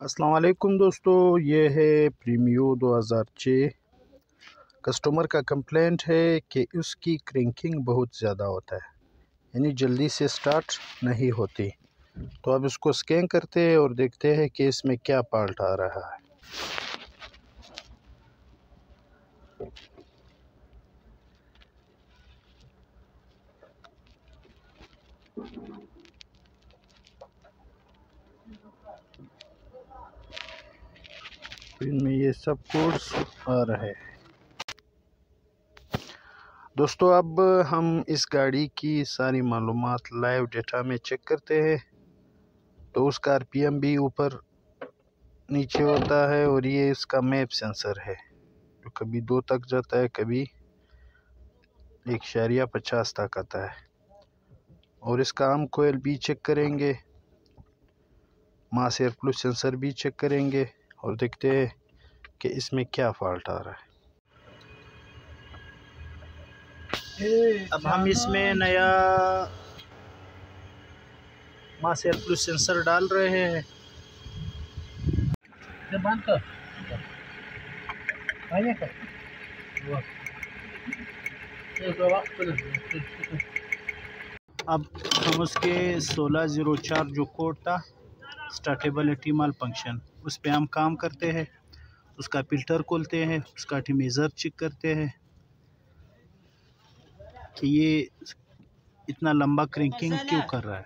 अस्सलाम वालेकुम दोस्तों, ये है प्रीमियो 2006। कस्टमर का कंप्लेंट है कि उसकी क्रैंकिंग बहुत ज़्यादा होता है, यानी जल्दी से स्टार्ट नहीं होती। तो अब इसको स्कैन करते हैं और देखते हैं कि इसमें क्या फॉल्ट आ रहा है। इनमें ये सब कोड्स आ रहे हैं। दोस्तों, अब हम इस गाड़ी की सारी मालूमात लाइव डेटा में चेक करते हैं। तो उसका आरपीएम भी ऊपर नीचे होता है और ये इसका मैप सेंसर है जो कभी 2 तक जाता है, कभी 1.50 तक आता है। और इसका हम कोयल भी चेक करेंगे, मास एयर फ्लो सेंसर भी चेक करेंगे और देखते हैं कि इसमें क्या फॉल्ट आ रहा है। अब हम इसमें नया मास एयर फ्लो सेंसर डाल रहे हैं। अब हम उसके 1604 जो कोड था स्टार्टेबिलिटी माल फंक्शन, उस पे हम काम करते हैं। उसका फिल्टर खोलते हैं, उसका टीमेजर चेक करते हैं कि ये इतना लंबा क्रैंकिंग क्यों कर रहा है।